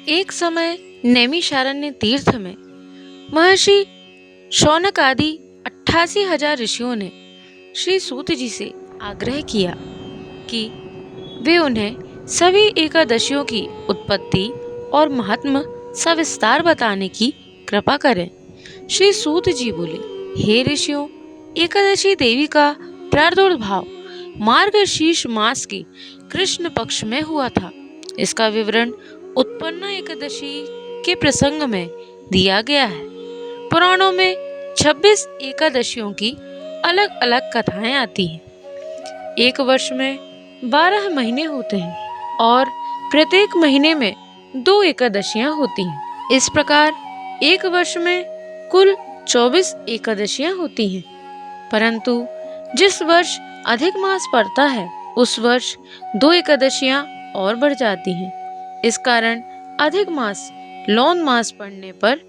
एक समय नैमिषारण्य तीर्थ में महर्षि शौनक आदि 88,000 ऋषियों ने श्री सूत जी से आग्रह किया कि वे उन्हें सभी एकादशियों की उत्पत्ति और महात्म्य सविस्तार बताने की कृपा करें। श्री सूत जी बोले, हे ऋषियों, एकादशी देवी का प्रादुर्भाव मार्गशीर्ष मास के कृष्ण पक्ष में हुआ था। इसका विवरण उत्पन्ना एकादशी के प्रसंग में दिया गया है। पुराणों में 26 एकादशियों की अलग अलग कथाएं आती हैं। एक वर्ष में 12 महीने होते हैं और प्रत्येक महीने में 2 एकादशियां होती हैं। इस प्रकार एक वर्ष में कुल 24 एकादशियां होती हैं, परंतु जिस वर्ष अधिक मास पड़ता है उस वर्ष 2 एकादशियां और बढ़ जाती हैं। इस कारण अधिक मास लौन मास पड़ने पर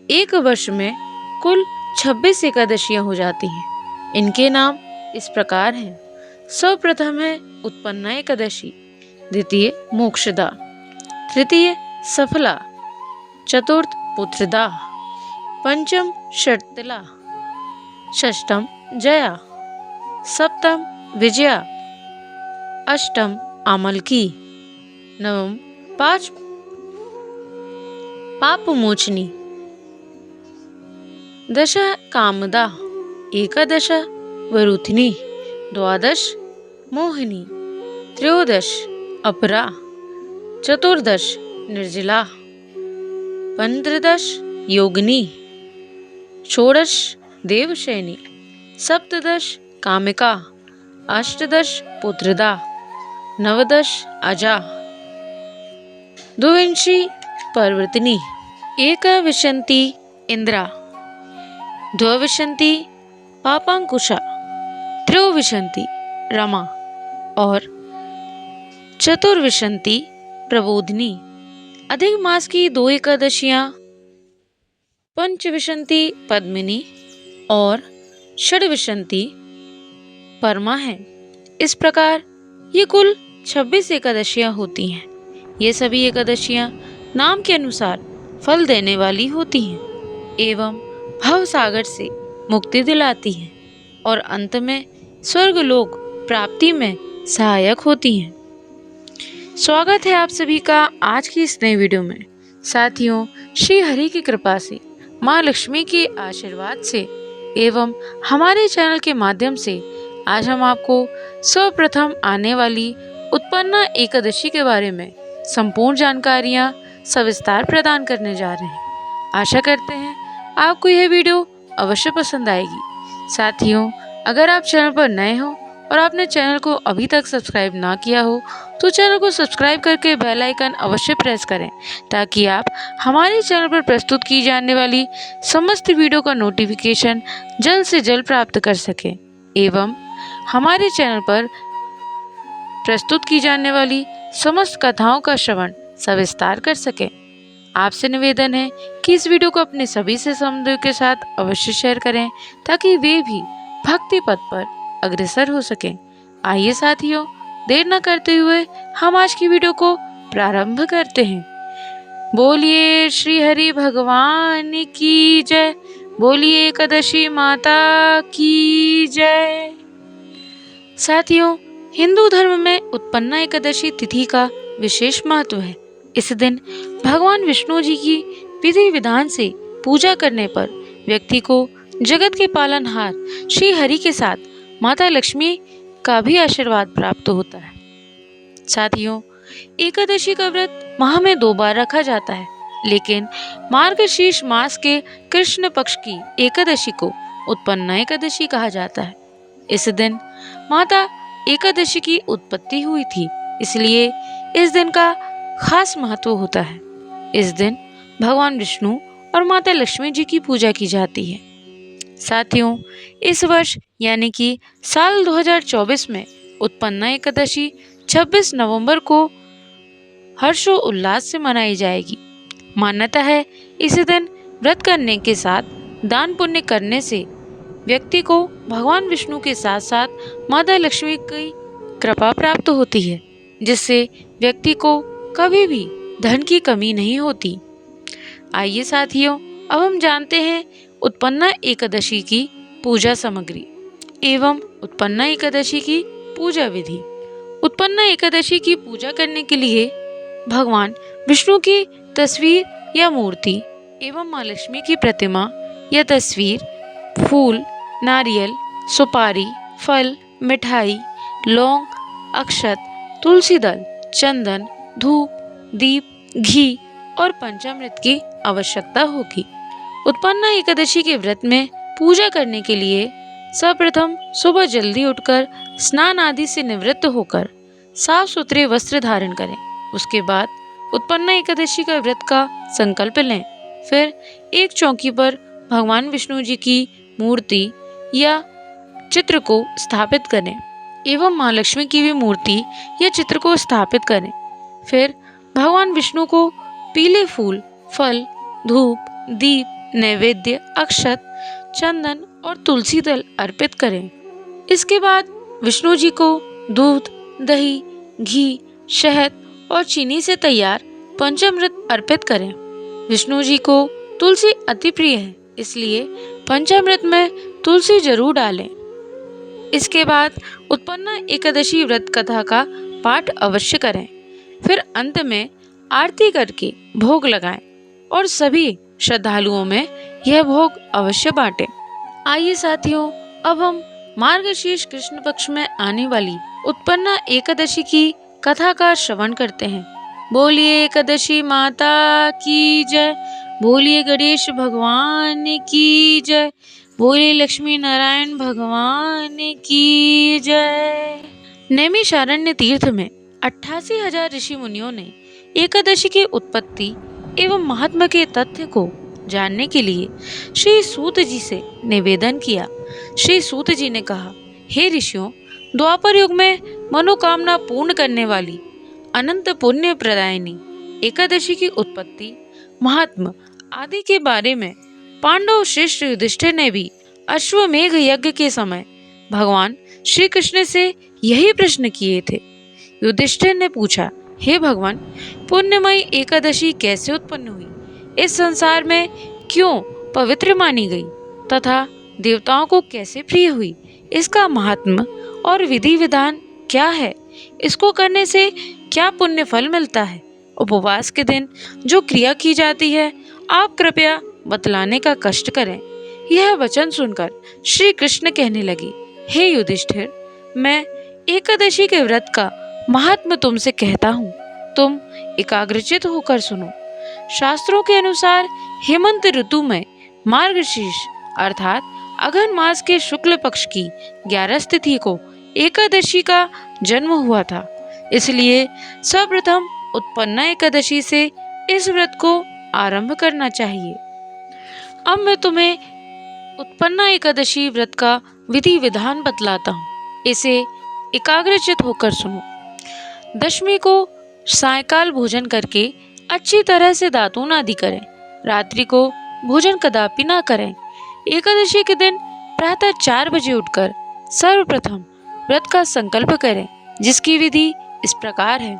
एक वर्ष में कुल 26 एकादशियां हो जाती हैं। इनके नाम इस प्रकार हैं। सर्वप्रथम है उत्पन्ना एकादशी, द्वितीय मोक्षदा, तृतीय सफला, चतुर्थ पुत्रदा, पंचम शर्तिला, षष्ठम जया, सप्तम विजया, अष्टम आमलकी, नवम पाप मोचनी, दश कामदा, एकादश वरुथिनी, द्वादश मोहिनी, त्रयोदश अपरा, चतुर्दश निर्जला, पंचदश योगिनी, षोडश देवशयनी, सप्तदश कामिका, अष्टदश पुत्रदा, नवदश अजा, द्वाविंशी पर्वतिनी, एकविंशति इंद्रा, द्वाविंशति पापांकुशा, त्रयोविंशति रमा और चतुर्विंशति प्रबोधिनी। अधिक मास की 2 एकादशियां पंचविंशति पद्मिनी और षड्विंशति परमा हैं। इस प्रकार ये कुल 26 एकादशियां होती हैं। ये सभी एकादशियां नाम के अनुसार फल देने वाली होती हैं एवं भव सागर से मुक्ति दिलाती हैं और अंत में स्वर्गलोक प्राप्ति में सहायक होती हैं। स्वागत है आप सभी का आज की इस नई वीडियो में। साथियों, श्री हरि की कृपा से, माँ लक्ष्मी के आशीर्वाद से एवं हमारे चैनल के माध्यम से आज हम आपको सर्वप्रथम आने वाली उत्पन्ना एकादशी के बारे में संपूर्ण जानकारियाँ सविस्तार प्रदान करने जा रहे हैं। आशा करते हैं आपको यह वीडियो अवश्य पसंद आएगी। साथियों, अगर आप चैनल पर नए हो और आपने चैनल को अभी तक सब्सक्राइब ना किया हो तो चैनल को सब्सक्राइब करके बेल आइकन अवश्य प्रेस करें ताकि आप हमारे चैनल पर प्रस्तुत की जाने वाली समस्त वीडियो का नोटिफिकेशन जल्द से जल्द प्राप्त कर सकें एवं हमारे चैनल पर प्रस्तुत की जाने वाली समस्त कथाओं का श्रवण सविस्तार कर सकें। आपसे निवेदन है कि इस वीडियो को अपने सभी से समझदारी के साथ अवश्य शेयर करें ताकि वे भी भक्ति पथ पर अग्रसर हो सकें। आइए साथियों, देर न करते हुए हम आज की वीडियो को प्रारंभ करते हैं। बोलिए श्री हरि भगवान की जय, बोलिए एकादशी माता की जय। साथियों, हिंदू धर्म में उत्पन्ना एकादशी तिथि का विशेष महत्व है। इस दिन भगवान विष्णु जी की विधि विधान से पूजा करने पर व्यक्ति को जगत के पालनहार श्री हरि के साथ माता लक्ष्मी का भी आशीर्वाद प्राप्त होता है। साथियों, एकादशी का व्रत माह में 2 बार रखा जाता है, लेकिन मार्गशीर्ष मास के कृष्ण पक्ष की एकादशी को उत्पन्ना एकादशी कहा जाता है। इस दिन माता एकादशी की उत्पत्ति हुई थी, इसलिए इस दिन का खास महत्व होता है। इस दिन भगवान विष्णु और माता लक्ष्मी जी की पूजा की जाती है। साथियों, इस वर्ष यानी कि साल 2024 में उत्पन्ना एकादशी 26 नवंबर को हर्षोल्लास से मनाई जाएगी। मान्यता है इस दिन व्रत करने के साथ दान पुण्य करने से व्यक्ति को भगवान विष्णु के साथ साथ माता लक्ष्मी की कृपा प्राप्त होती है, जिससे व्यक्ति को कभी भी धन की कमी नहीं होती। आइए साथियों, अब हम जानते हैं उत्पन्ना एकादशी की पूजा सामग्री एवं उत्पन्ना एकादशी की पूजा विधि। उत्पन्ना एकादशी की पूजा करने के लिए भगवान विष्णु की तस्वीर या मूर्ति एवं माँ लक्ष्मी की प्रतिमा या तस्वीर, फूल, नारियल, सुपारी, फल, मिठाई, लौंग, अक्षत, तुलसी दल, चंदन, धूप, दीप, घी और पंचामृत की आवश्यकता होगी। उत्पन्ना एकादशी के व्रत में पूजा करने के लिए सर्वप्रथम सुबह जल्दी उठकर स्नान आदि से निवृत्त होकर साफ सुथरे वस्त्र धारण करें। उसके बाद उत्पन्ना एकादशी का व्रत का संकल्प लें। फिर एक चौकी पर भगवान विष्णु जी की मूर्ति या चित्र को स्थापित करें एवं माँ लक्ष्मी की भी मूर्ति या चित्र को स्थापित करें। फिर भगवान विष्णु को पीले फूल, फल, धूप, दीप, नैवेद्य, अक्षत, चंदन और तुलसी दल अर्पित करें। इसके बाद विष्णु जी को दूध, दही, घी, शहद और चीनी से तैयार पंचामृत अर्पित करें। विष्णु जी को तुलसी अति प्रिय है, इसलिए पंचामृत में तुलसी जरूर डालें। इसके बाद उत्पन्ना एकादशी व्रत कथा का पाठ अवश्य करें। फिर अंत में आरती करके भोग लगाएं और सभी श्रद्धालुओं में यह भोग अवश्य बांटें। आइए साथियों, अब हम मार्गशीर्ष कृष्ण पक्ष में आने वाली उत्पन्ना एकादशी की कथा का श्रवण करते हैं। बोलिए एकादशी माता की जय, बोलिए गणेश भगवान की जय, बोलिए लक्ष्मी नारायण भगवान की जय। नैमिषारण्य तीर्थ में 88,000 ऋषि मुनियों ने एकादशी की उत्पत्ति एवं महात्मा के तथ्य को जानने के लिए श्री सूत जी से निवेदन किया। श्री सूत जी ने कहा, हे ऋषियों, द्वापर युग में मनोकामना पूर्ण करने वाली अनंत पुण्य प्रदायिनी एकादशी की उत्पत्ति, महात्मा आदि के बारे में पांडव श्रेष्ठ युधिष्ठिर ने भी अश्वमेघ यज्ञ के समय भगवान श्री कृष्ण से यही प्रश्न किए थे। युधिष्ठिर ने पूछा, हे भगवान, पुण्यमयी एकादशी कैसे उत्पन्न हुई, इस संसार में क्यों पवित्र मानी गई तथा देवताओं को कैसे प्रिय हुई, इसका महात्म्य और विधि विधान क्या है, इसको करने से क्या पुण्य फल मिलता है, उपवास के दिन जो क्रिया की जाती है आप कृपया बतलाने का कष्ट करें। यह वचन सुनकर श्री कृष्ण कहने लगे, हे युधिष्ठिर, मैं एकादशी के व्रत का महात्म्य तुमसे कहता हूँ, तुम एकाग्रचित होकर सुनो। शास्त्रों के अनुसार हेमंत ऋतु में मार्गशीर्ष अर्थात अघन मास के शुक्ल पक्ष की 11 तिथि को एकादशी का जन्म हुआ था, इसलिए सर्वप्रथम उत्पन्ना एकादशी से इस व्रत को आरंभ करना चाहिए। अब मैं तुम्हें उत्पन्ना एकादशी व्रत का विधि विधान बतलाता हूँ, इसे एकाग्रचित होकर सुनो। दशमी को सायकाल भोजन करके अच्छी तरह से दातून आदि करें। रात्रि को भोजन कदापि ना करें। एकादशी के दिन प्रातः 4 बजे उठकर सर्वप्रथम व्रत का संकल्प करें, जिसकी विधि इस प्रकार है।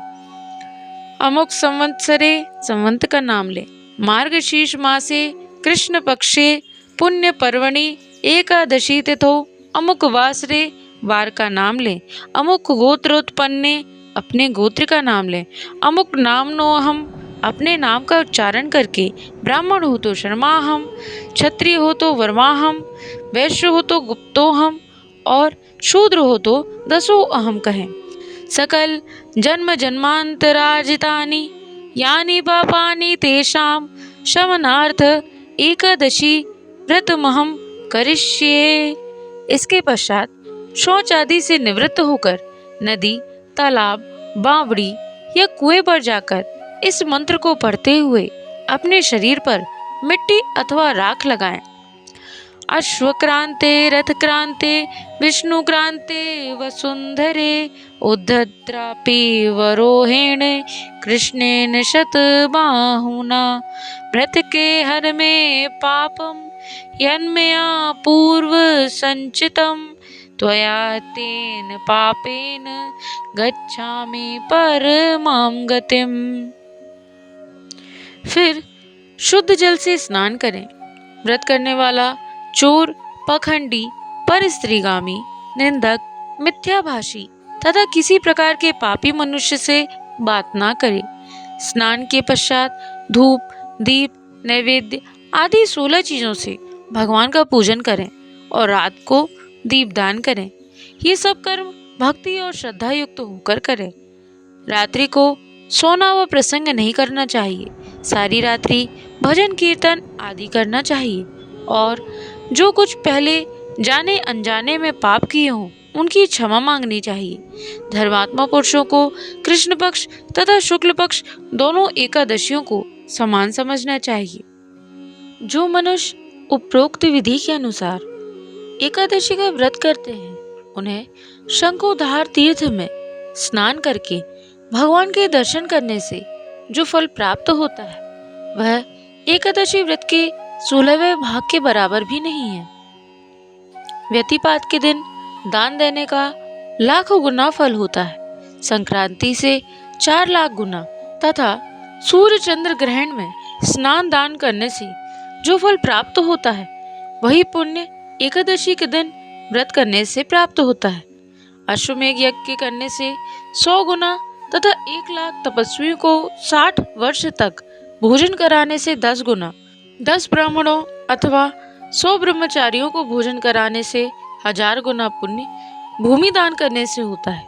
अमुक संवत्सरे, संवत का नाम ले, मार्गशीर्ष मासे कृष्ण पक्षे पुण्य पर्वणि एकादशी तिथौ अमुक वासरे, वार का नाम ले। अमुक गोत्रोत्पन्ने, अपने गोत्र का नाम ले। अमुक नाम नो हम, अपने नाम का उच्चारण करके ब्राह्मण हो तो शर्माहम, क्षत्रिय हो तो वर्माहम, वैश्य हो तो गुप्तोहम और शूद्र हो तो दसो अहम कहें। सकल जन्म जन्मांतरार्जितानि यानि पापानि तेषां शमनार्थ एकादशी व्रतमहं करिष्ये। इसके पश्चात शौच आदि से निवृत्त होकर नदी, तालाब, बावड़ी या कुएं पर जाकर इस मंत्र को पढ़ते हुए अपने शरीर पर मिट्टी अथवा राख लगाएं। अश्वक्रांते रथक्रांते विष्णुक्रांते वसुंधरे उद्धत्रापि वरोहेण कृष्णेन शतबाहुना व्रत के हर में पापम यन्मया पूर्व संचितम त्वया तेन पापेन गच्छामि परमां गतिम्। फिर शुद्ध जल से स्नान करें। व्रत करने वाला चोर, पाखंडी, परस्त्रीगामी, निंदक, मिथ्याभाषी तथा किसी प्रकार के पापी मनुष्य से बात ना करे। स्नान के पश्चात धूप, दीप, नैवेद्य आदि 16 चीजों से भगवान का पूजन करें और रात को दीपदान करें। ये सब कर्म भक्ति और श्रद्धा युक्त होकर करें। रात्रि को सोना व प्रसंग नहीं करना चाहिए। सारी रात्रि भजन कीर्तन आदि करना चाहिए और जो कुछ पहले जाने अनजाने में पाप किए हों उनकी क्षमा मांगनी चाहिए। धर्मात्मा पुरुषों को कृष्ण पक्ष तथा शुक्ल पक्ष दोनों एकादशियों को समान समझना चाहिए। जो मनुष्य उपरोक्त विधि के अनुसार एकादशी का व्रत करते हैं उन्हें शंखोधार तीर्थ में स्नान करके भगवान के दर्शन करने से जो फल प्राप्त होता है वह एकादशी व्रत के 16वें भाग के बराबर भी नहीं है। व्यतिपात के दिन दान देने का लाखों गुना फल होता है। संक्रांति से 4 लाख गुना तथा सूर्य चंद्र ग्रहण में स्नान दान करने से जो फल प्राप्त होता है वही पुण्य एकादशी के दिन व्रत करने से प्राप्त होता है। अश्वमेघ यज्ञ करने से 100 गुना तथा 1 लाख तपस्वियों को 60 वर्ष तक भोजन कराने से 10 गुना, 10 ब्राह्मणों अथवा 100 ब्रह्मचारियों को भोजन कराने से 1000 गुना पुण्य भूमि दान करने से होता है।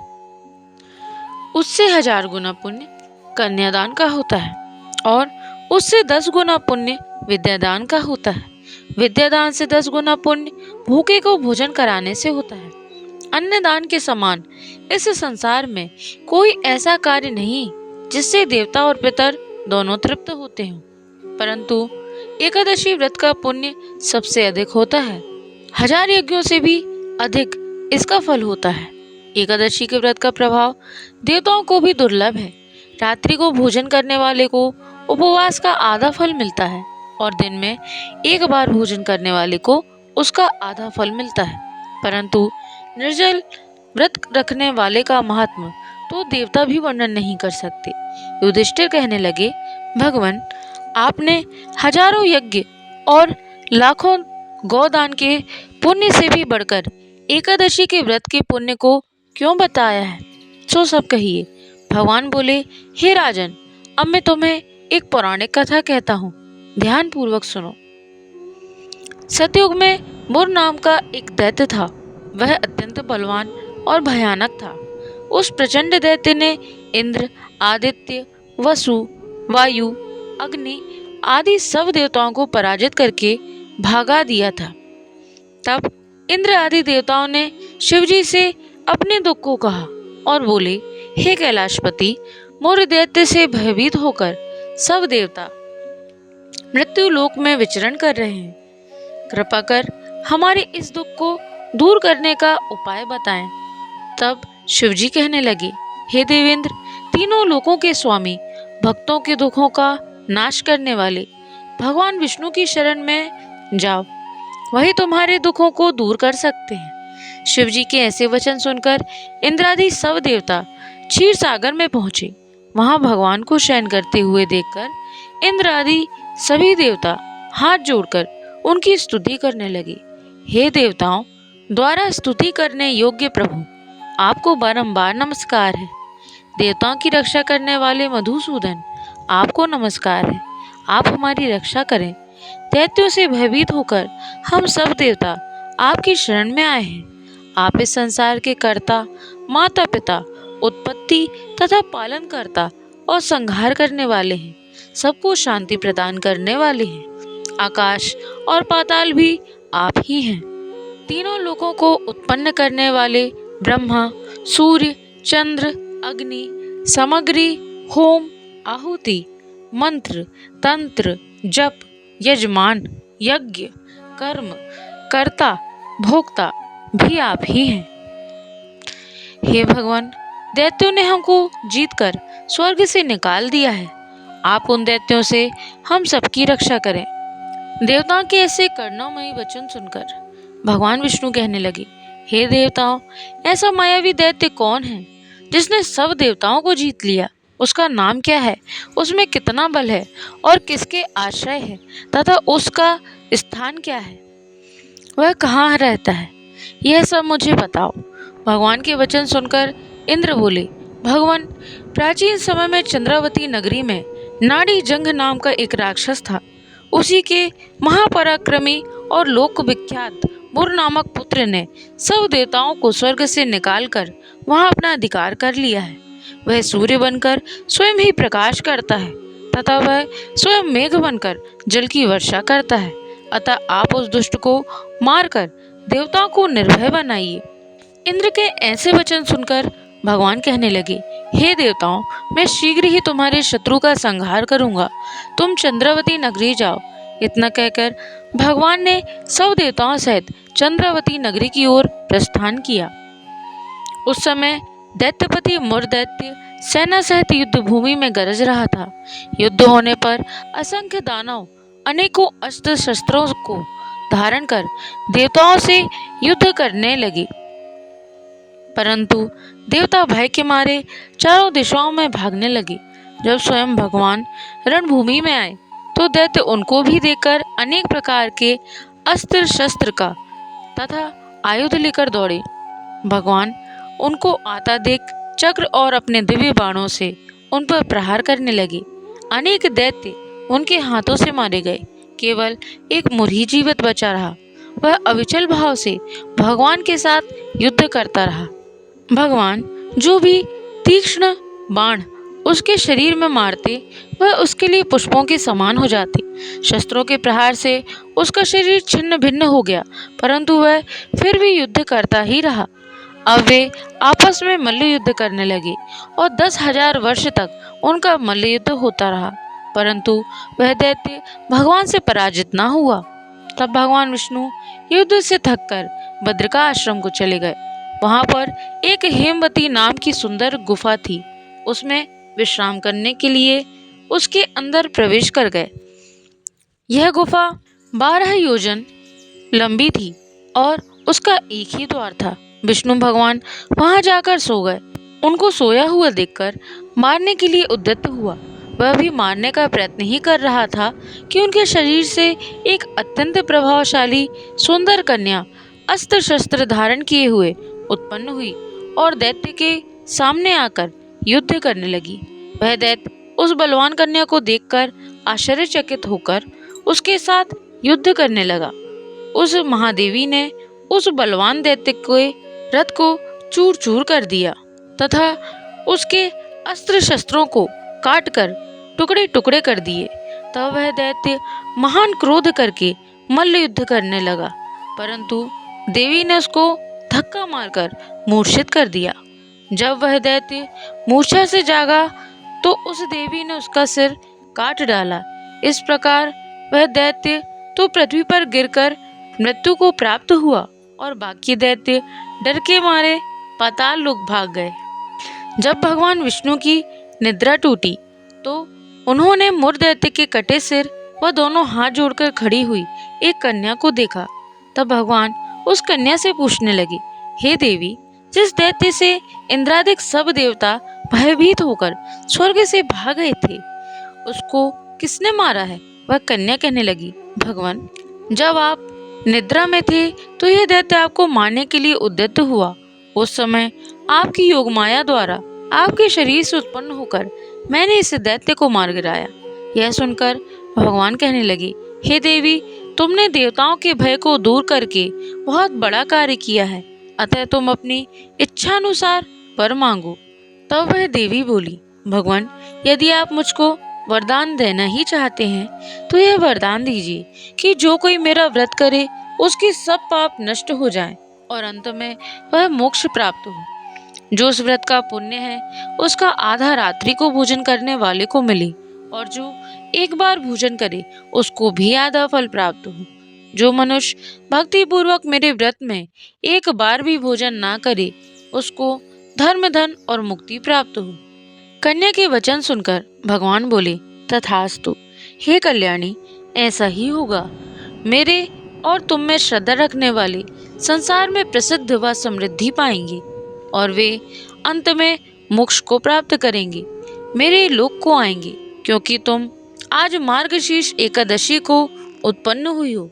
उससे 1000 गुना पुण्य कन्यादान का होता है और उससे 10 गुना पुण्य विद्यादान का होता है। विद्यादान से 10 गुना पुण्य भूखे को भोजन कराने से होता है। अन्नदान के समान इस संसार में कोई ऐसा कार्य नहीं जिससे देवता और पितर दोनों तृप्त होते हों, परंतु एकादशी व्रत का पुण्य सबसे अधिक होता है। 1000 यज्ञों से भी अधिक इसका फल होता है। एकादशी के व्रत का प्रभाव देवताओं को भी दुर्लभ है। रात्रि को भोजन करने वाले को उपवास का आधा फल मिलता है और दिन में एक बार भोजन करने वाले को उसका आधा फल मिलता है, परंतु निर्जल व्रत रखने वाले का महात्म तो देवता भी वर्णन नहीं कर सकते। युधिष्ठिर कहने लगे, भगवान आपने हजारों यज्ञ और लाखों गौदान के पुण्य से भी बढ़कर एकादशी के व्रत के पुण्य को क्यों बताया है, सो सब कहिए। भगवान बोले, हे राजन, अब मैं तुम्हें एक पौराणिक कथा कहता हूँ, ध्यान पूर्वक सुनो। सतयुग में मुर नाम का एक दैत्य था। वह अत्यंत बलवान और भयानक था। उस प्रचंड दैत्य ने इंद्र, आदित्य, वसु, वायु, अग्नि आदि सब देवताओं को पराजित करके भागा दिया था। तब इंद्र आदि देवताओं ने शिवजी से अपने दुख को कहा और बोले, हे कैलाशपति, मुर दैत्य से भयभीत होकर सब देवता मृत्यु लोक में विचरण कर रहे हैं। कृपा कर हमारे इस दुख को दूर करने का उपाय बताएं। तब शिवजी कहने लगे, हे देवेंद्र, तीनों लोकों के स्वामी, भक्तों के दुखों का नाश करने वाले भगवान विष्णु की शरण में जाओ, वही तुम्हारे दुखों को दूर कर सकते हैं। शिवजी के ऐसे वचन सुनकर इंद्रादि सब देवता क्षीर सागर में पहुंचे। वहां भगवान को शयन करते हुए देखकर इंद्र आदि सभी देवता हाथ जोड़कर उनकी स्तुति करने लगे। हे देवताओं द्वारा स्तुति करने योग्य प्रभु, आपको बारंबार नमस्कार है। देवताओं की रक्षा करने वाले मधुसूदन, आपको नमस्कार है। आप हमारी रक्षा करें। दैत्यों से भयभीत होकर हम सब देवता आपकी शरण में आए हैं। आप इस संसार के कर्ता, माता पिता, उत्पत्ति तथा पालन करता और संहार करने वाले हैं। सबको शांति प्रदान करने वाले हैं। आकाश और पाताल भी आप ही हैं। तीनों लोकों को उत्पन्न करने वाले ब्रह्मा, सूर्य, चंद्र, अग्नि, सामग्री, होम, आहुति, मंत्र, तंत्र, जप, यजमान, यज्ञ, कर्म, कर्ता, भोक्ता भी आप ही हैं। हे भगवान, दैत्यों ने हमको जीतकर स्वर्ग से निकाल दिया है। आप उन दैत्यों से हम सबकी रक्षा करें। देवताओं के ऐसे करुणामयी वचन सुनकर भगवान विष्णु कहने लगे, हे देवताओं, ऐसा मायावी दैत्य कौन है जिसने सब देवताओं को जीत लिया? उसका नाम क्या है? उसमें कितना बल है और किसके आश्रय है तथा उसका स्थान क्या है, वह कहाँ रहता है, यह सब मुझे बताओ। भगवान के वचन सुनकर इंद्र बोले, भगवान, प्राचीन समय में चंद्रावती नगरी में नाड़ी जंग नाम का एक राक्षस था। उसी के महापराक्रमी और लोक विख्यात मुर नामक पुत्र ने सब देवताओं को स्वर्ग से निकालकर वहां अपना अधिकार कर लिया है। वह सूर्य बनकर स्वयं ही प्रकाश करता है तथा वह स्वयं मेघ बनकर जल की वर्षा करता है। अतः आप उस दुष्ट को मारकर देवताओं को निर्भय बनाइए। इंद्र के ऐसे वचन सुनकर भगवान कहने लगे, हे देवताओं, मैं शीघ्र ही तुम्हारे शत्रु का संहार करूंगा। तुम चंद्रावती नगरी जाओ। इतना कहकर भगवान ने सब देवताओं सहित चंद्रावती नगरी की ओर प्रस्थान किया। उस समय दैत्यपति मुर दैत्य सेना सहित युद्ध भूमि में गरज रहा था। युद्ध होने पर असंख्य दानव अनेकों अस्त्र शस्त्रों को धारण कर देवताओं से युद्ध करने लगे, परंतु देवता भय के मारे चारों दिशाओं में भागने लगे। जब स्वयं भगवान रणभूमि में आए तो दैत्य उनको भी देखकर अनेक प्रकार के अस्त्र शस्त्र का तथा आयुध लेकर दौड़े। भगवान उनको आता देख चक्र और अपने दिव्य बाणों से उन पर प्रहार करने लगे। अनेक दैत्य उनके हाथों से मारे गए। केवल एक मुर ही जीवित बचा रहा। वह अविचल भाव से भगवान के साथ युद्ध करता रहा। भगवान जो भी तीक्ष्ण बाण उसके शरीर में मारते, वह उसके लिए पुष्पों के समान हो जाते। शस्त्रों के प्रहार से उसका शरीर छिन्न भिन्न हो गया, परंतु वह फिर भी युद्ध करता ही रहा। अब वे आपस में मल्ल युद्ध करने लगे और 10,000 वर्ष तक उनका मल्ल युद्ध होता रहा, परंतु वह दैत्य भगवान से पराजित न हुआ। तब भगवान विष्णु युद्ध से थककर बद्रिका आश्रम को चले गए। वहां पर एक हेमवती नाम की सुंदर गुफा थी। उसमें विश्राम करने के लिए उसके अंदर प्रवेश कर गए। यह गुफा 12 योजन लंबी थी और उसका एक ही द्वार था। विष्णु भगवान वहां जाकर सो गए। उनको सोया हुआ देखकर मारने के लिए उद्यत हुआ। वह भी मारने का प्रयत्न ही कर रहा था कि उनके शरीर से एक अत्यंत प्रभावशाली सुंदर कन्या अस्त्र शस्त्र धारण किए हुए उत्पन्न हुई और दैत्य के सामने आकर युद्ध करने लगी। वह दैत्य उस बलवान कन्या को देखकर आश्चर्यचकित होकर उसके साथ युद्ध करने लगा। उस महादेवी ने उस बलवान दैत्य के रथ को चूर चूर कर दिया तथा उसके अस्त्र शस्त्रों को काट कर टुकड़े टुकड़े कर दिए। तब वह दैत्य महान क्रोध करके मल्ल युद्ध करने लगा, परंतु देवी ने उसको धक्का मारकर मूर्छित कर दिया। जब वह दैत्य मूर्छा से जागा तो उस देवी ने उसका सिर काट डाला। इस प्रकार वह दैत्य तो पृथ्वी पर गिरकर मृत्यु को प्राप्त हुआ और बाकी दैत्य डर के मारे पाताल लोक भाग गए। जब भगवान विष्णु की निद्रा टूटी तो उन्होंने मुर दैत्य के कटे सिर व दोनों हाथ जोड़कर खड़ी हुई एक कन्या को देखा। तब भगवान उस कन्या से पूछने लगे, हे देवी, जिस दैत्य से इंद्रादिक सब देवता भयभीत होकर स्वर्ग से भाग गए थे, उसको किसने मारा है? वह कन्या कहने लगी, भगवान, जब आप निद्रा में थे तो यह दैत्य आपको मारने के लिए उद्यत हुआ। उस समय आपकी योग माया द्वारा आपके शरीर से उत्पन्न होकर मैंने इस दैत्य को मार गिराया। यह सुनकर भगवान कहने लगे, हे देवी, तुमने देवताओं के भय को दूर करके बहुत बड़ा कार्य किया है, अतः तुम अपनी इच्छानुसार वर मांगो। तब वह देवी बोली, भगवान, यदि आप मुझको वरदान देना ही चाहते हैं तो यह वरदान दीजिए कि जो कोई मेरा व्रत करे उसके सब पाप नष्ट हो जाएं और अंत में वह मोक्ष प्राप्त हो। जो उस व्रत का पुण्य है उसका आधा रात्रि को भोजन करने वाले को मिले और जो एक बार भोजन करे उसको भी आधा फल प्राप्त हो। जो मनुष्य भक्ति पूर्वक मेरे व्रत में एक बार भी भोजन ना करे उसको धर्म, धन और मुक्ति प्राप्त हो। कन्या के वचन सुनकर भगवान बोले, तथास्तु, हे कल्याणी, ऐसा ही होगा। मेरे और तुम में श्रद्धा रखने वाले संसार में प्रसिद्ध व समृद्धि पाएंगे और वे अंत में मोक्ष को प्राप्त करेंगे, मेरे लोक को आएंगे, क्योंकि तुम आज मार्गशीर्ष एकादशी को उत्पन्न हुई हो,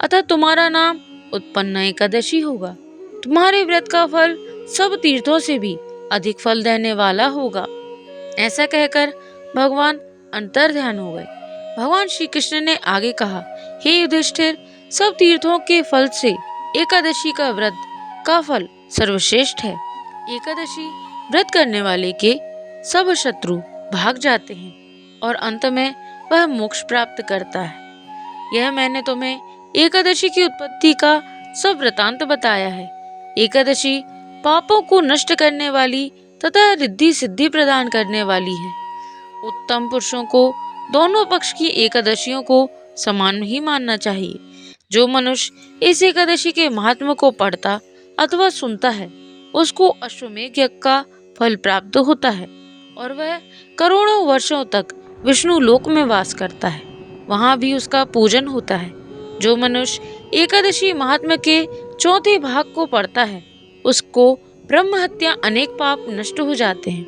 अतः तुम्हारा नाम उत्पन्न एकादशी होगा। तुम्हारे व्रत का फल सब तीर्थों से भी अधिक फल देने वाला होगा। ऐसा कहकर भगवान अंतर्ध्यान हो गए। भगवान श्री कृष्ण ने आगे कहा, हे युधिष्ठिर, सब तीर्थों के फल से एकादशी का व्रत का फल सर्वश्रेष्ठ है। एकादशी व्रत करने वाले के सब शत्रु भाग जाते हैं और अंत में वह मोक्ष प्राप्त करता है। यह मैंने तुम्हें एकादशी की उत्पत्ति का सब वृतांत बताया है। एकादशी पापों को नष्ट करने वाली तथा रिद्धि सिद्धि प्रदान करने वाली है। उत्तम पुरुषों को दोनों पक्ष की एकादशियों को समान ही मानना चाहिए। जो मनुष्य इस एकादशी के महात्म्य को पढ़ता अथवा सुनता है, उसको अश्वमेध यज्ञ का फल प्राप्त होता है और वह करोड़ों वर्षों तक विष्णु लोक में वास करता है। वहां भी उसका पूजन होता है। जो मनुष्य एकादशी महात्म्य के चौथे भाग को पढ़ता है, उसको ब्रह्म हत्या अनेक पाप नष्ट हो जाते हैं।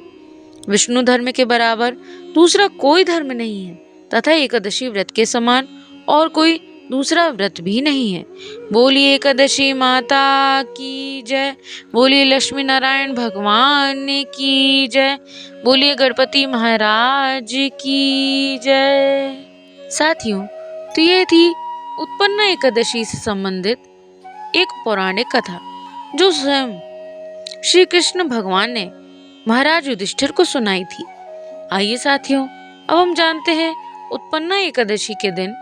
विष्णु धर्म के बराबर दूसरा कोई धर्म नहीं है तथा एकादशी व्रत के समान और कोई दूसरा व्रत भी नहीं है। बोलिए एकादशी माता की जय। बोलिए लक्ष्मी नारायण भगवान की जय। बोलिए गणपति महाराज की जय। साथियों, तो ये थी उत्पन्न एकादशी से संबंधित एक पौराणिक कथा जो स्वयं श्री कृष्ण भगवान ने महाराज युधिष्ठिर को सुनाई थी। आइए साथियों, अब हम जानते हैं उत्पन्न एकादशी के दिन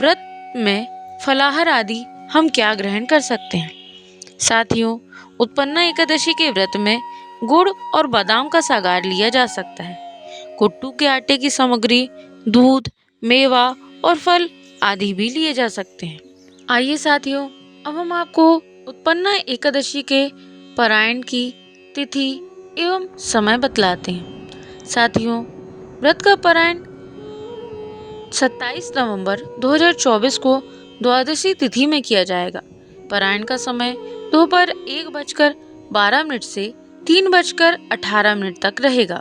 व्रत में फलाहार आदि हम क्या ग्रहण कर सकते हैं। साथियों, उत्पन्न एकादशी के व्रत में गुड़ और बादाम का सागार लिया जा सकता है। कुट्टू के आटे की सामग्री, दूध, मेवा और फल आदि भी लिए जा सकते हैं। आइए साथियों, अब हम आपको उत्पन्न एकादशी के पारायण की तिथि एवं समय बतलाते हैं। साथियों, व्रत का पारायण 27 नवंबर 2024 को द्वादशी तिथि में किया जाएगा। पारायण का समय दोपहर 1:12 से 3:18 तक रहेगा।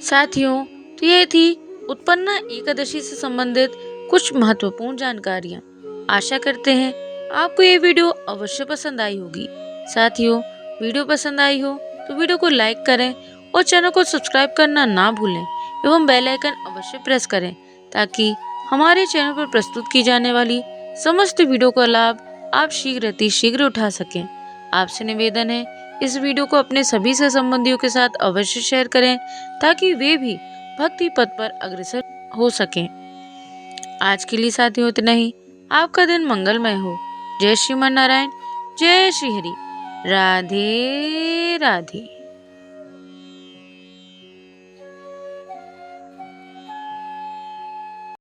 साथियों, तो ये थी उत्पन्न एकादशी से संबंधित कुछ महत्वपूर्ण जानकारियाँ। आशा करते हैं आपको ये वीडियो अवश्य पसंद आई होगी। साथियों, वीडियो पसंद आई हो तो वीडियो को लाइक करें और चैनल को सब्सक्राइब करना ना भूलें एवं बेल आइकन अवश्य प्रेस करें ताकि हमारे चैनल पर प्रस्तुत की जाने वाली समस्त वीडियो का लाभ आप शीघ्र उठा सकें। आपसे निवेदन है, इस वीडियो को अपने सभी सह संबंधियों के साथ अवश्य शेयर करें ताकि वे भी भक्ति पथ पर अग्रसर हो सकें। आज के लिए साथियों इतना ही। आपका दिन मंगलमय हो। जय श्रीमान नारायण, जय श्री हरि। राधे राधे।